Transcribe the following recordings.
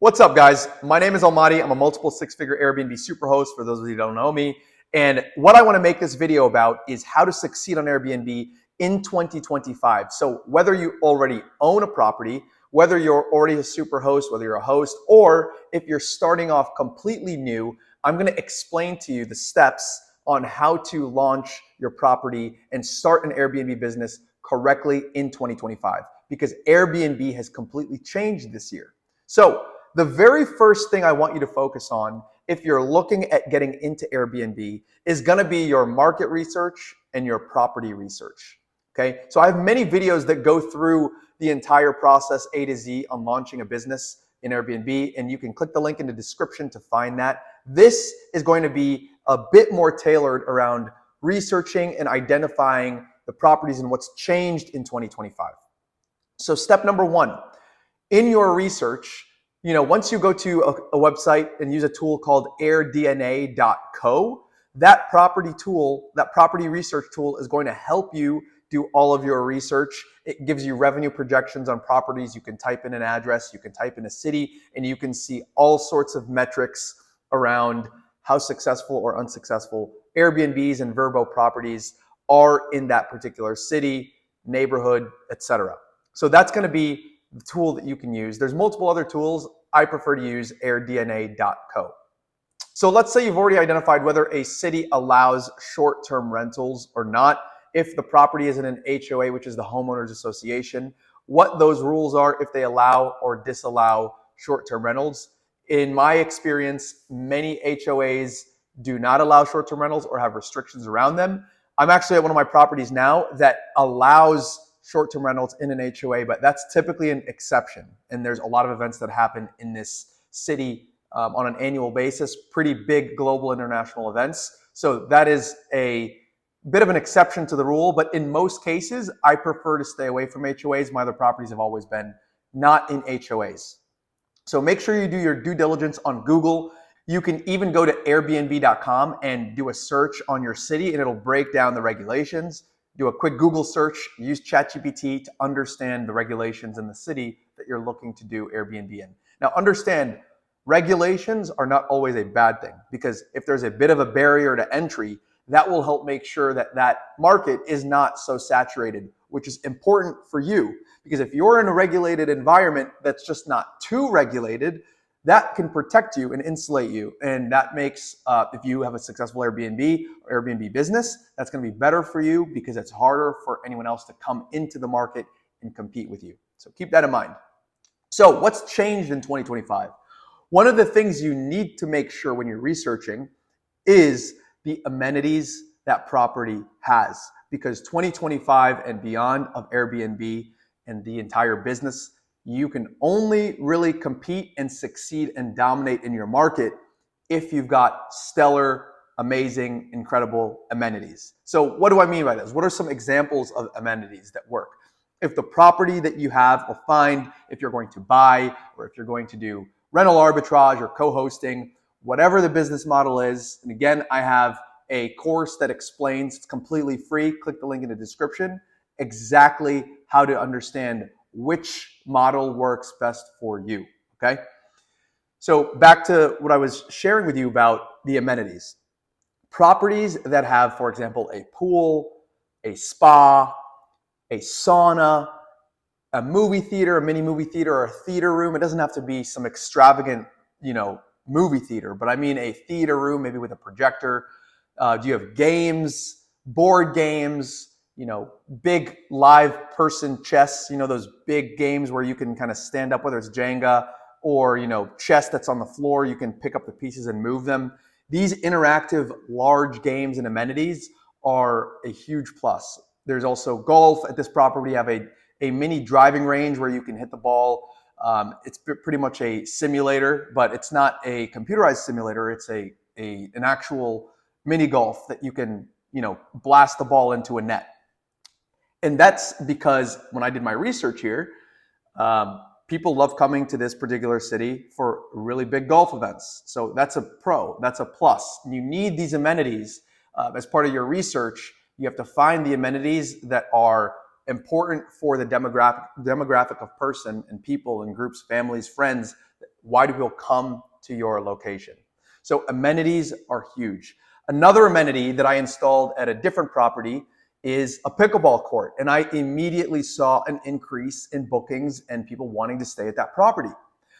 What's up, guys? My name is Almahdi. I'm a multiple six-figure Airbnb superhost for those of you who don't know me. And what I want to make this video about is how to succeed on Airbnb in 2025. So whether you already own a property, whether you're already a superhost, whether you're a host, or if you're starting off completely new, I'm going to explain to you the steps on how to launch your property and start an Airbnb business correctly in 2025, because Airbnb has completely changed this year. So the very first thing I want you to focus on if you're looking at getting into Airbnb is going to be your market research and your property research. Okay, so I have many videos that go through the entire process A to Z on launching a business in Airbnb, and you can click the link in the description to find that. This is going to be a bit more tailored around researching and identifying the properties and what's changed in 2025. So step number one, in your research, once you go to a website and use a tool called airdna.co, that property research tool is going to help you do all of your research. It gives you revenue projections on properties. You can type in an address, you can type in a city, and you can see all sorts of metrics around how successful or unsuccessful Airbnbs and Vrbo properties are in that particular city, neighborhood, etc. So that's going to be the tool that you can use. There's multiple other tools. I prefer to use airdna.co. So let's say you've already identified whether a city allows short-term rentals or not. If the property is in an HOA, which is the homeowners association, what those rules are, if they allow or disallow short-term rentals. In my experience, many HOAs do not allow short-term rentals or have restrictions around them. I'm actually at one of my properties now that allows short-term rentals in an HOA, but that's typically an exception. And there's a lot of events that happen in this city on an annual basis, pretty big global international events. So that is a bit of an exception to the rule, but in most cases, I prefer to stay away from HOAs. My other properties have always been not in HOAs. So make sure you do your due diligence on Google. You can even go to airbnb.com and do a search on your city, and it'll break down the regulations. Do a quick Google search, use ChatGPT to understand the regulations in the city that you're looking to do Airbnb in. Now understand, regulations are not always a bad thing, because if there's a bit of a barrier to entry, that will help make sure that that market is not so saturated, which is important for you. Because if you're in a regulated environment that's just not too regulated, that can protect you and insulate you. And that makes, if you have a successful Airbnb or Airbnb business, that's going to be better for you because it's harder for anyone else to come into the market and compete with you. So keep that in mind. So what's changed in 2025? One of the things you need to make sure when you're researching is the amenities that property has, because 2025 and beyond of Airbnb and the entire business, you can only really compete and succeed and dominate in your market if you've got stellar, amazing, incredible amenities. So what do I mean by this? What are some examples of amenities that work? If the property that you have, or find if you're going to buy, or if you're going to do rental arbitrage or co-hosting, whatever the business model is. And again, I have a course that explains, it's completely free. Click the link in the description, exactly how to understand which model works best for you, okay? So back to what I was sharing with you about the amenities. Properties that have, for example, a pool, a spa, a sauna, a movie theater, a mini movie theater, or a theater room. It doesn't have to be some extravagant, movie theater, but I mean a theater room, maybe with a projector. Do you have games, board games, big live person chess, those big games where you can kind of stand up, whether it's Jenga or, chess that's on the floor, you can pick up the pieces and move them. These interactive large games and amenities are a huge plus. There's also golf. At this property, you have a mini driving range where you can hit the ball. It's pretty much a simulator, but it's not a computerized simulator. It's an actual mini golf that you can, blast the ball into a net. And that's because when I did my research here, people love coming to this particular city for really big golf events. So that's a pro, that's a plus. You need these amenities as part of your research. You have to find the amenities that are important for the demographic of person and people and groups, families, friends Why do people come to your location? So amenities are huge. Another amenity that I installed at a different property is a pickleball court. And I immediately saw an increase in bookings and people wanting to stay at that property.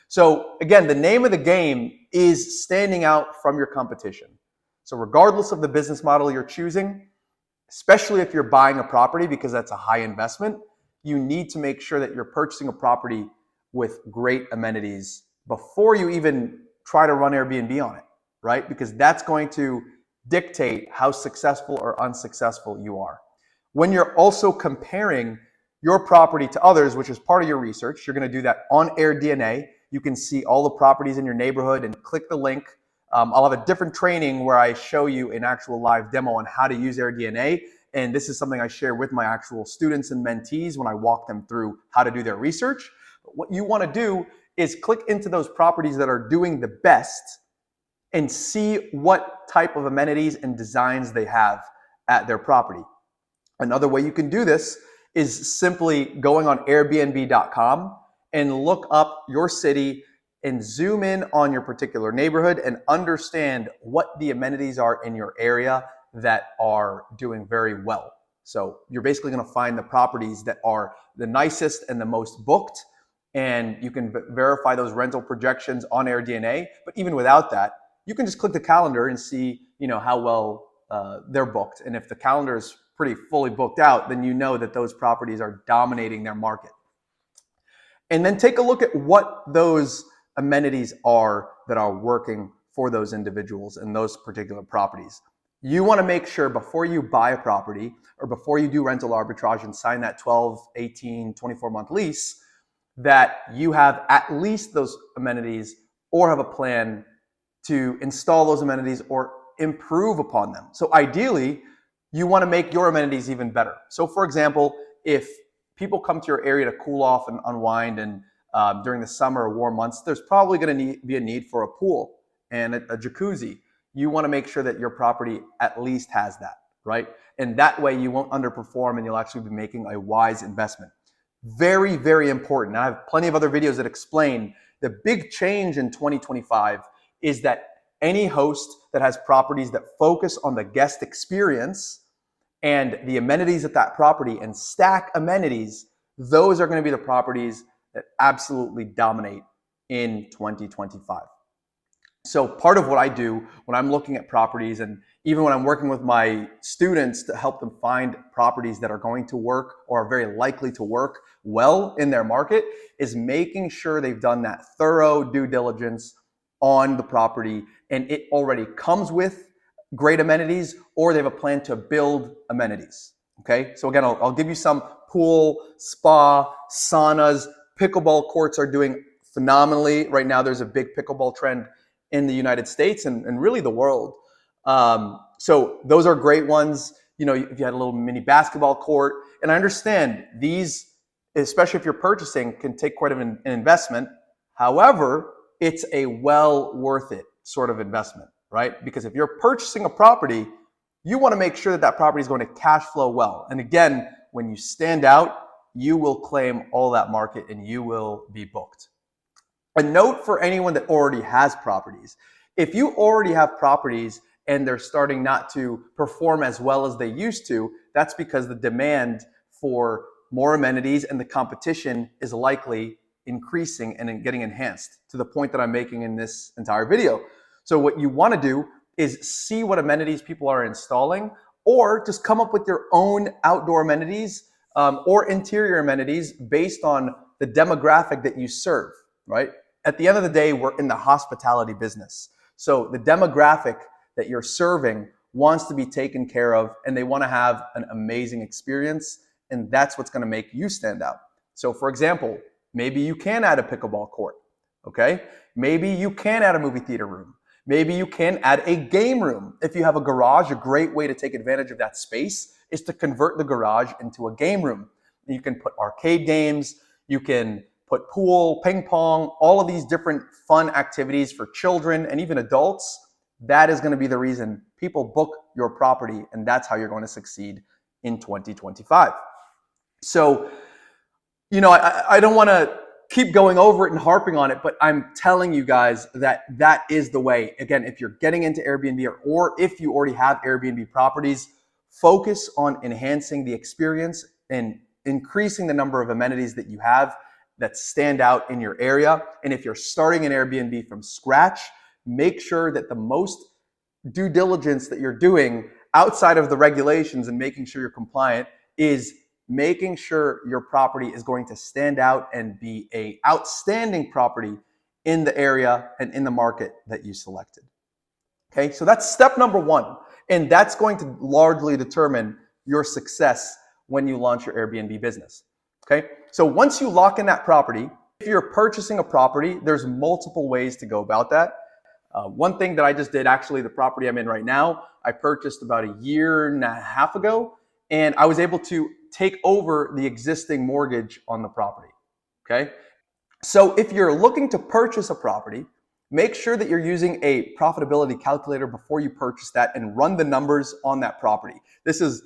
So again, the name of the game is standing out from your competition. So regardless of the business model you're choosing, especially if you're buying a property because that's a high investment, you need to make sure that you're purchasing a property with great amenities before you even try to run Airbnb on it, right? Because that's going to dictate how successful or unsuccessful you are. When you're also comparing your property to others, which is part of your research, you're going to do that on AirDNA. You can see all the properties in your neighborhood and click the link. I'll have a different training where I show you an actual live demo on how to use AirDNA. And this is something I share with my actual students and mentees when I walk them through how to do their research. But what you want to do is click into those properties that are doing the best and see what type of amenities and designs they have at their property. Another way you can do this is simply going on Airbnb.com and look up your city and zoom in on your particular neighborhood and understand what the amenities are in your area that are doing very well. So you're basically going to find the properties that are the nicest and the most booked, and you can verify those rental projections on AirDNA. But even without that, you can just click the calendar and see, how well they're booked. And if the calendar is pretty fully booked out, then you know that those properties are dominating their market. And then take a look at what those amenities are that are working for those individuals and those particular properties. You want to make sure before you buy a property or before you do rental arbitrage and sign that 12, 18, 24-month lease, that you have at least those amenities or have a plan to install those amenities or improve upon them. So ideally, you want to make your amenities even better. So for example, if people come to your area to cool off and unwind and during the summer or warm months, there's probably going to be a need for a pool and a jacuzzi. You want to make sure that your property at least has that, right? And that way you won't underperform and you'll actually be making a wise investment. Very, very important. I have plenty of other videos that explain the big change in 2025 is that any host that has properties that focus on the guest experience and the amenities at that property and stack amenities, those are going to be the properties that absolutely dominate in 2025. So part of what I do when I'm looking at properties and even when I'm working with my students to help them find properties that are going to work or are very likely to work well in their market is making sure they've done that thorough due diligence on the property and it already comes with great amenities or they have a plan to build amenities. Okay, so again, I'll give you some pool, spa, saunas, pickleball courts are doing phenomenally. Right now, there's a big pickleball trend in the United States and really the world. So those are great ones. If you had a little mini basketball court, and I understand these, especially if you're purchasing, can take quite an investment. However, it's a well worth it sort of investment, right? Because if you're purchasing a property, you want to make sure that that property is going to cash flow well. And again, when you stand out, you will claim all that market and you will be booked. A note for anyone that already has properties. If you already have properties and they're starting not to perform as well as they used to, that's because the demand for more amenities and the competition is likely increasing and getting enhanced to the point that I'm making in this entire video. So what you want to do is see what amenities people are installing or just come up with your own outdoor amenities or interior amenities based on the demographic that you serve, right? At the end of the day, we're in the hospitality business. So the demographic that you're serving wants to be taken care of and they want to have an amazing experience. And that's what's going to make you stand out. So for example, maybe you can add a pickleball court, okay? Maybe you can add a movie theater room. Maybe you can add a game room. If you have a garage, a great way to take advantage of that space is to convert the garage into a game room. You can put arcade games, you can put pool, ping pong, all of these different fun activities for children and even adults. That is going to be the reason people book your property, and that's how you're going to succeed in 2025. So, I don't want to keep going over it and harping on it, but I'm telling you guys that that is the way. Again, if you're getting into Airbnb or if you already have Airbnb properties, focus on enhancing the experience and increasing the number of amenities that you have that stand out in your area. And if you're starting an Airbnb from scratch, make sure that the most due diligence that you're doing outside of the regulations and making sure you're compliant is making sure your property is going to stand out and be a outstanding property in the area and in the market that you selected. Okay, so that's step number one. And that's going to largely determine your success when you launch your Airbnb business. Okay, so once you lock in that property, if you're purchasing a property, there's multiple ways to go about that. One thing that I just did, actually, the property I'm in right now, I purchased about a year and a half ago, and I was able to take over the existing mortgage on the property. Okay, so if you're looking to purchase a property, make sure that you're using a profitability calculator before you purchase that and run the numbers on that property. This is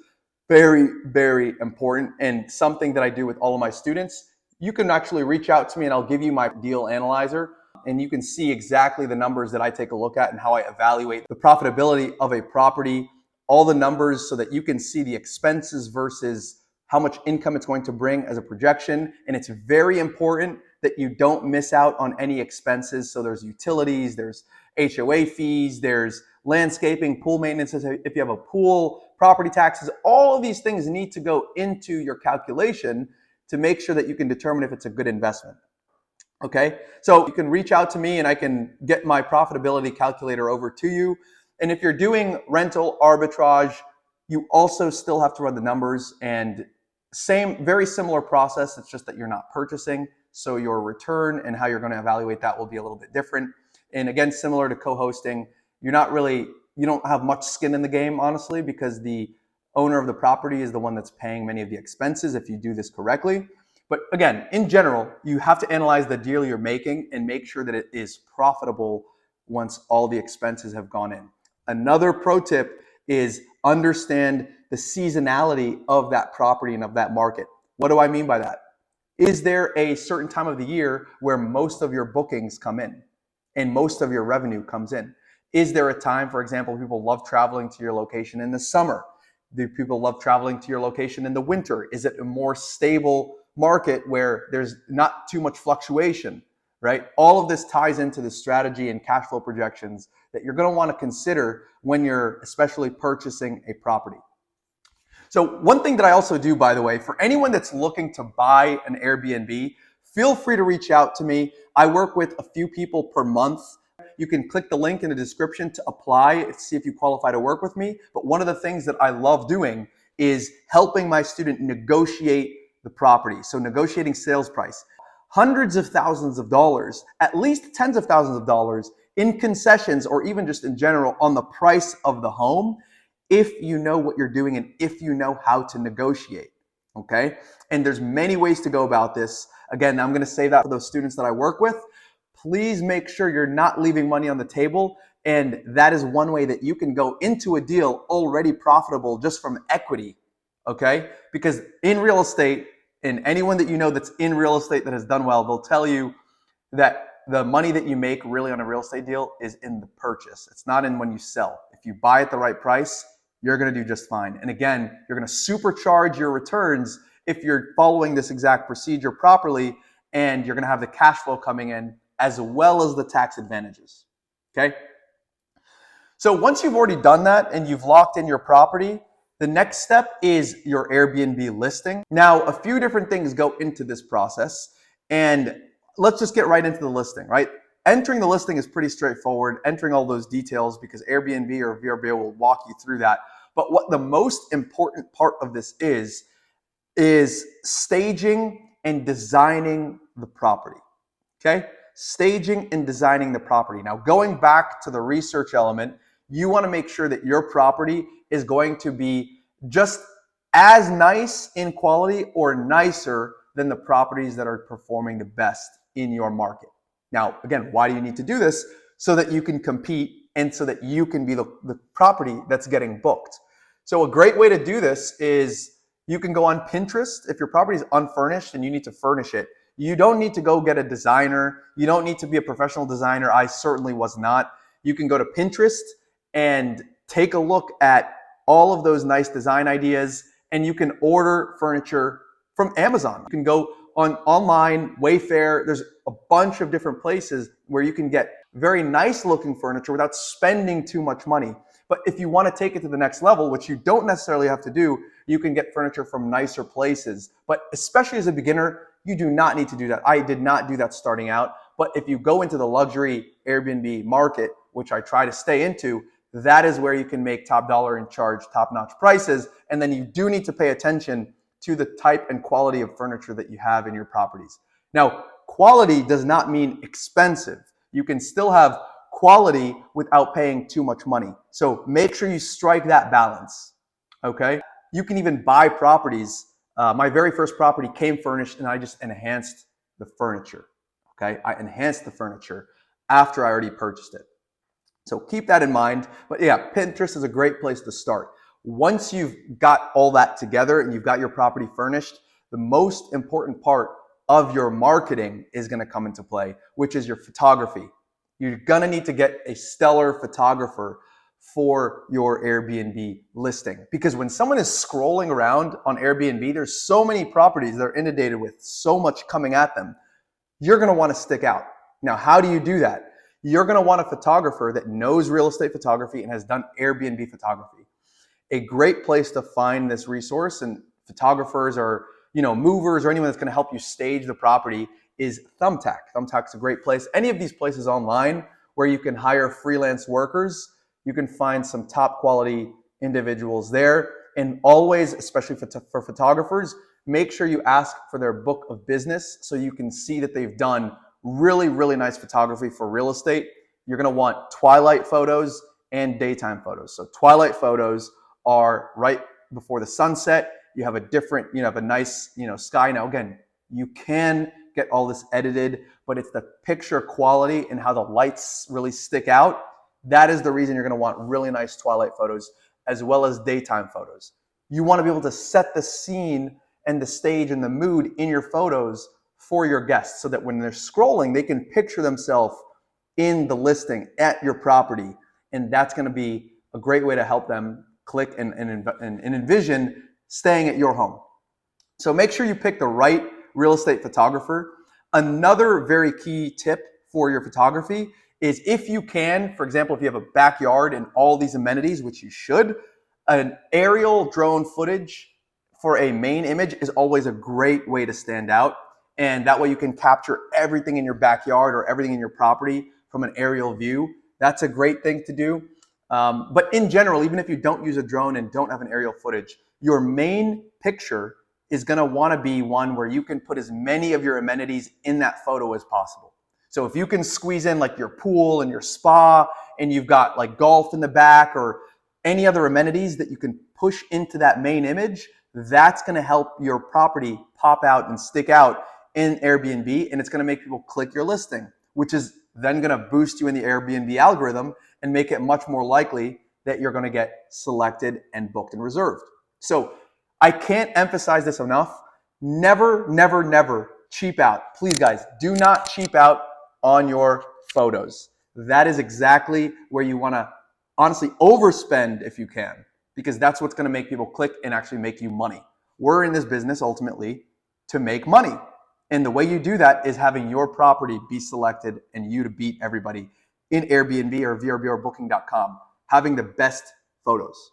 very, very important and something that I do with all of my students. You can actually reach out to me and I'll give you my deal analyzer, and you can see exactly the numbers that I take a look at and how I evaluate the profitability of a property, all the numbers so that you can see the expenses versus how much income it's going to bring as a projection. And it's very important that you don't miss out on any expenses. So there's utilities, there's HOA fees, there's landscaping, pool maintenance, if you have a pool, property taxes, all of these things need to go into your calculation to make sure that you can determine if it's a good investment. Okay, so you can reach out to me and I can get my profitability calculator over to you. And if you're doing rental arbitrage, you also still have to run the numbers, and very similar process. It's just that you're not purchasing. So your return and how you're going to evaluate that will be a little bit different. And again, similar to co-hosting, you don't have much skin in the game, honestly, because the owner of the property is the one that's paying many of the expenses if you do this correctly. But again, in general, you have to analyze the deal you're making and make sure that it is profitable once all the expenses have gone in. Another pro tip is understand the seasonality of that property and of that market. What do I mean by that? Is there a certain time of the year where most of your bookings come in and most of your revenue comes in? Is there a time, for example, people love traveling to your location in the summer? Do people love traveling to your location in the winter? Is it a more stable market where there's not too much fluctuation, right? All of this ties into the strategy and cash flow projections that you're going to want to consider when you're especially purchasing a property. So one thing that I also do, by the way, for anyone that's looking to buy an Airbnb, feel free to reach out to me. I work with a few people per month. You can click the link in the description to apply to see if you qualify to work with me. But one of the things that I love doing is helping my student negotiate the property. So negotiating sales price. Hundreds of thousands of dollars, at least tens of thousands of dollars in concessions, or even just in general on the price of the home, if you know what you're doing and if you know how to negotiate. Okay, and there's many ways to go about this. Again, I'm going to say that for those students that I work with. Please make sure you're not leaving money on the table, and that is one way that you can go into a deal already profitable just from equity. Okay, because in real estate, and anyone that you know that's in real estate that has done well, they'll tell you that the money that you make really on a real estate deal is in the purchase. It's not in when you sell. If you buy at the right price, you're going to do just fine. And again, you're going to supercharge your returns if you're following this exact procedure properly, and you're going to have the cash flow coming in as well as the tax advantages. Okay? So once you've already done that and you've locked in your property, the next step is your Airbnb listing. Now, a few different things go into this process, and let's just get right into the listing, right? Entering the listing is pretty straightforward, entering all those details, because Airbnb or VRBO will walk you through that. But what the most important part of this is staging and designing the property, okay? Staging and designing the property. Now, going back to the research element, you want to make sure that your property is going to be just as nice in quality or nicer than the properties that are performing the best in your market. Now, again, why do you need to do this? So that you can compete and so that you can be the property that's getting booked. So a great way to do this is you can go on Pinterest. If your property is unfurnished and you need to furnish it, You don't need to go get a designer. You don't need to be a professional designer. I certainly was not. You can go to Pinterest and take a look at all of those nice design ideas, and you can order furniture from Amazon. You can go on online, Wayfair. There's a bunch of different places where you can get very nice looking furniture without spending too much money. But if you want to take it to the next level, which you don't necessarily have to do, you can get furniture from nicer places. But especially as a beginner, you do not need to do that. I did not do that starting out. But if you go into the luxury Airbnb market, which I try to stay into, that is where you can make top dollar and charge top-notch prices. And then you do need to pay attention to the type and quality of furniture that you have in your properties. Now, quality does not mean expensive. You can still have quality without paying too much money. So make sure you strike that balance, okay? You can even buy properties. My very first property came furnished and I just enhanced the furniture, okay? I enhanced the furniture after I already purchased it. So keep that in mind. But yeah, Pinterest is a great place to start. Once you've got all that together and you've got your property furnished, the most important part of your marketing is going to come into play, which is your photography. You're going to need to get a stellar photographer for your Airbnb listing, because when someone is scrolling around on Airbnb, there's so many properties they're inundated with, so much coming at them. You're going to want to stick out. Now, how do you do that? You're going to want a photographer that knows real estate photography and has done Airbnb photography. A great place to find this resource, and photographers or movers or anyone that's going to help you stage the property, is Thumbtack. Thumbtack's a great place. Any of these places online where you can hire freelance workers, you can find some top quality individuals there. And always, especially for photographers, make sure you ask for their book of business so you can see that they've done really, really nice photography for real estate. You're going to want twilight photos and daytime photos. So twilight photos are right before the sunset. You have a different, have a nice, sky. Now, again, you can get all this edited, but it's the picture quality and how the lights really stick out. That is the reason you're going to want really nice twilight photos as well as daytime photos. You want to be able to set the scene and the stage and the mood in your photos for your guests so that when they're scrolling, they can picture themselves in the listing at your property. And that's going to be a great way to help them click and envision staying at your home. So make sure you pick the right real estate photographer. Another very key tip for your photography is, if you can, for example, if you have a backyard and all these amenities, which you should, an aerial drone footage for a main image is always a great way to stand out. And that way you can capture everything in your backyard or everything in your property from an aerial view. That's a great thing to do. But in general, even if you don't use a drone and don't have an aerial footage, your main picture is going to want to be one where you can put as many of your amenities in that photo as possible. So if you can squeeze in like your pool and your spa, and you've got like golf in the back or any other amenities that you can push into that main image, that's going to help your property pop out and stick out in Airbnb, and it's going to make people click your listing, which is then going to boost you in the Airbnb algorithm and make it much more likely that you're going to get selected and booked and reserved. So I can't emphasize this enough. Never, never, never cheap out. Please, guys, do not cheap out on your photos. That is exactly where you want to honestly overspend if you can, because that's what's going to make people click and actually make you money. We're in this business ultimately to make money. And the way you do that is having your property be selected and you to beat everybody in Airbnb or VRBOrbooking.com, having the best photos.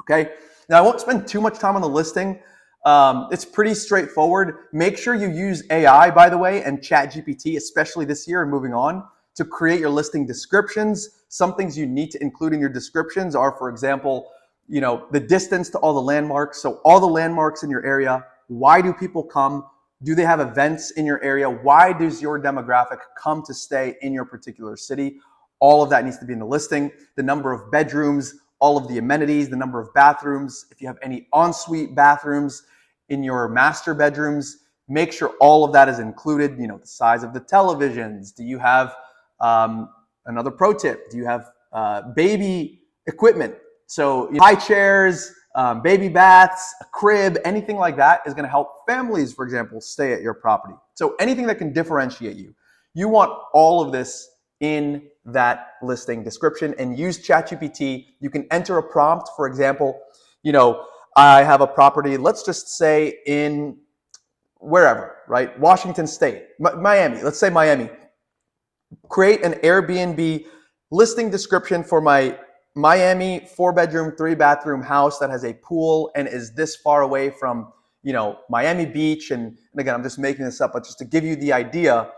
Okay. Now, I won't spend too much time on the listing. It's pretty straightforward. Make sure you use AI, by the way, and ChatGPT, especially this year and moving on, to create your listing descriptions. Some things you need to include in your descriptions are, for example, the distance to all the landmarks. So all the landmarks in your area, why do people come? Do they have events in your area? Why does your demographic come to stay in your particular city? All of that needs to be in the listing. The number of bedrooms, all of the amenities, the number of bathrooms. If you have any ensuite bathrooms in your master bedrooms, make sure all of that is included. The size of the televisions. Do you have another pro tip? Do you have baby equipment? So high chairs, baby baths, a crib, anything like that is going to help families, for example, stay at your property. So anything that can differentiate you. You want all of this in that listing description, and use ChatGPT. You can enter a prompt. For example, I have a property, let's just say in wherever, right? Washington State, Miami, let's say Miami. Create an Airbnb listing description for my Miami 4-bedroom, 3-bathroom house that has a pool and is this far away from, Miami Beach. And again, I'm just making this up, but just to give you the idea,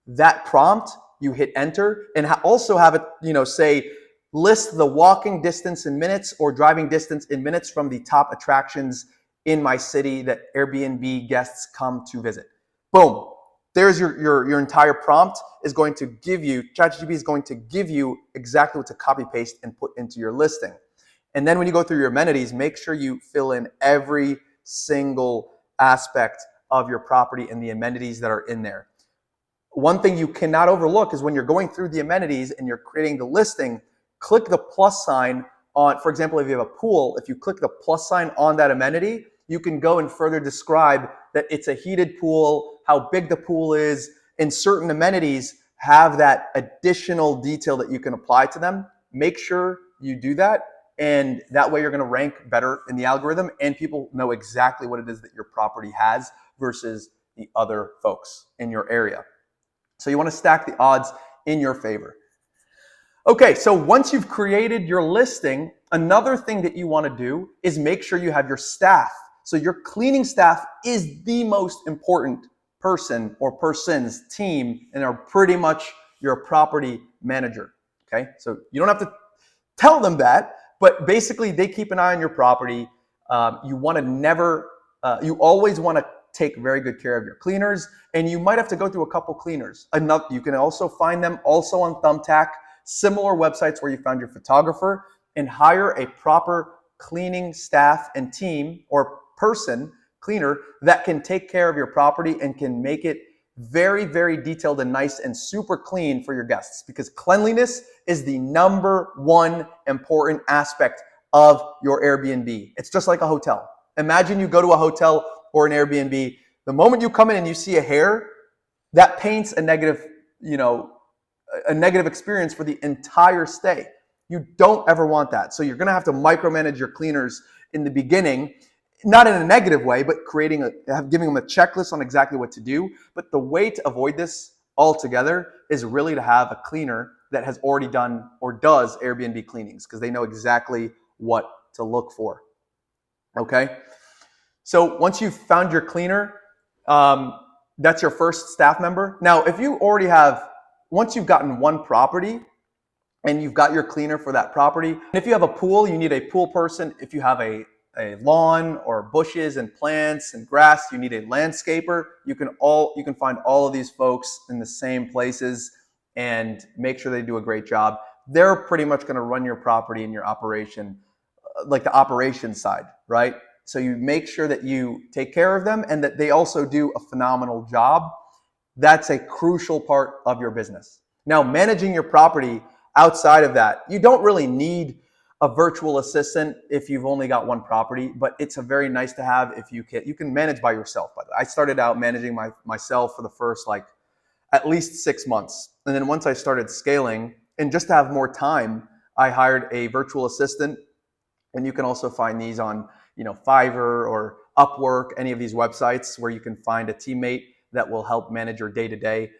that prompt, you hit enter, and also have it, say, list the walking distance in minutes or driving distance in minutes from the top attractions in my city that Airbnb guests come to visit. Boom. There's your entire prompt is going to give you, ChatGPT is going to give you exactly what to copy paste and put into your listing. And then when you go through your amenities, make sure you fill in every single aspect of your property and the amenities that are in there. One thing you cannot overlook is when you're going through the amenities and you're creating the listing, click the plus sign on, for example, if you have a pool, if you click the plus sign on that amenity, you can go and further describe that it's a heated pool, how big the pool is, and certain amenities have that additional detail that you can apply to them. Make sure you do that, and that way you're going to rank better in the algorithm, and people know exactly what it is that your property has versus the other folks in your area. So you want to stack the odds in your favor. Okay, so once you've created your listing, another thing that you want to do is make sure you have your staff. So your cleaning staff is the most important person or person's team, and are pretty much your property manager. Okay, so you don't have to tell them that, but basically they keep an eye on your property. You always want to take very good care of your cleaners, and you might have to go through a couple cleaners. You can also find them also on Thumbtack, similar websites where you found your photographer, and hire a proper cleaning staff and team or person, cleaner, that can take care of your property and can make it very, very detailed and nice and super clean for your guests, because cleanliness is the #1 important aspect of your Airbnb. It's just like a hotel. Imagine you go to a hotel or an Airbnb, the moment you come in and you see a hair, that paints a negative experience for the entire stay. You don't ever want that. So you're going to have to micromanage your cleaners in the beginning, not in a negative way, but giving them a checklist on exactly what to do. But the way to avoid this altogether is really to have a cleaner that has already done or does Airbnb cleanings, because they know exactly what to look for. Okay? So once you've found your cleaner, that's your first staff member. Now, once you've gotten one property and you've got your cleaner for that property, and if you have a pool, you need a pool person. If you have a lawn or bushes and plants and grass, you need a landscaper. You can find all of these folks in the same places and make sure they do a great job. They're pretty much going to run your property and your operation, like the operations side, right? So you make sure that you take care of them and that they also do a phenomenal job. That's a crucial part of your business. Now, managing your property outside of that, you don't really need a virtual assistant if you've only got one property, but it's a very nice to have if you can manage by yourself. By the way, I started out managing myself for the first at least 6 months. And then once I started scaling, and just to have more time, I hired a virtual assistant. And you can also find these on Fiverr or Upwork, any of these websites where you can find a teammate that will help manage your day-to-day.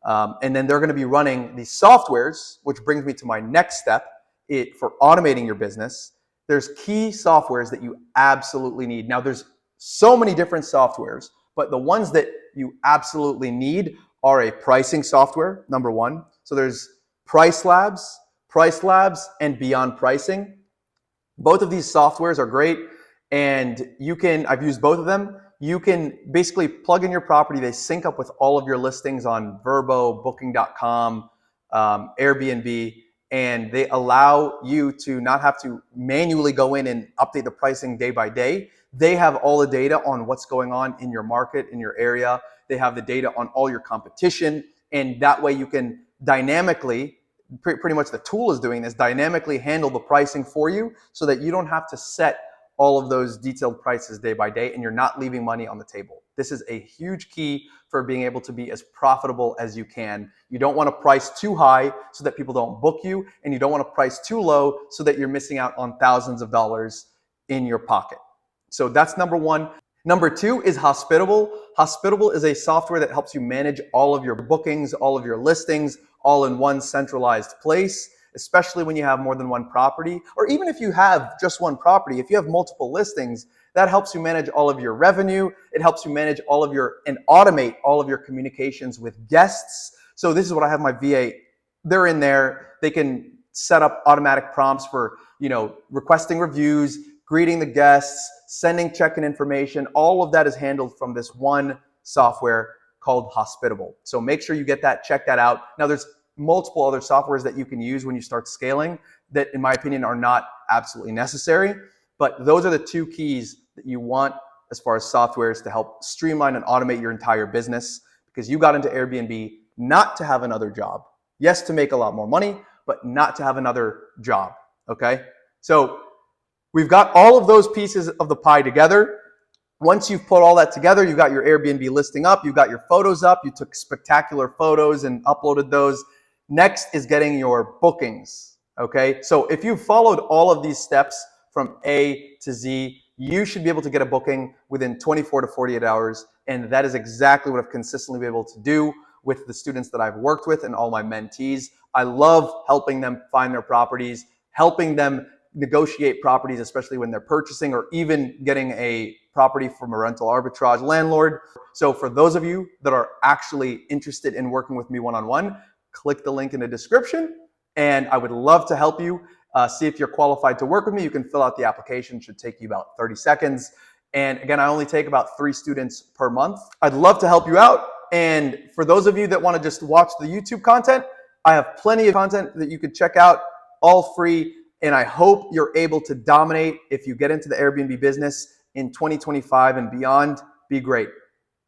And then they're going to be running these softwares, which brings me to my next step. For automating your business, there's key softwares that you absolutely need. Now, there's so many different softwares, but the ones that you absolutely need are a pricing software, #1. So there's Price Labs, and Beyond Pricing. Both of these softwares are great, and I've used both of them. You can basically plug in your property. They sync up with all of your listings on Vrbo, Booking.com, Airbnb, and they allow you to not have to manually go in and update the pricing day by day. They have all the data on what's going on in your market, in your area. They have the data on all your competition, and that way you can dynamically, pretty much the tool is doing this, dynamically handle the pricing for you so that you don't have to set all of those detailed prices day by day, and you're not leaving money on the table. This is a huge key for being able to be as profitable as you can. You don't want to price too high so that people don't book you, and you don't want to price too low so that you're missing out on thousands of dollars in your pocket. So that's number one. Number two is Hospitable. Hospitable is a software that helps you manage all of your bookings, all of your listings, all in one centralized place, especially when you have more than one property, or even if you have just one property. If you have multiple listings, that helps you manage all of your revenue. It helps you manage all of your, and automate all of your communications with guests. So this is what I have my VA. They're in there. They can set up automatic prompts for, requesting reviews, greeting the guests, sending check-in information. All of that is handled from this one software called Hospitable. So make sure you get that, check that out. Now there's multiple other softwares that you can use when you start scaling that, in my opinion, are not absolutely necessary. But those are the two keys that you want as far as softwares to help streamline and automate your entire business, because you got into Airbnb not to have another job. Yes, to make a lot more money, but not to have another job, okay? So we've got all of those pieces of the pie together. Once you've put all that together, you got your Airbnb listing up, you got your photos up, you took spectacular photos and uploaded those. Next is getting your bookings, okay? So if you've followed all of these steps from A to Z, you should be able to get a booking within 24 to 48 hours. And that is exactly what I've consistently been able to do with the students that I've worked with and all my mentees. I love helping them find their properties, helping them negotiate properties, especially when they're purchasing, or even getting a property from a rental arbitrage landlord. So for those of you that are actually interested in working with me one-on-one, click the link in the description, and I would love to help you. See if you're qualified to work with me. You can fill out the application. It should take you about 30 seconds. And again, I only take about 3 students per month. I'd love to help you out. And for those of you that want to just watch the YouTube content, I have plenty of content that you could check out, all free. And I hope you're able to dominate if you get into the Airbnb business in 2025 and beyond. Be great.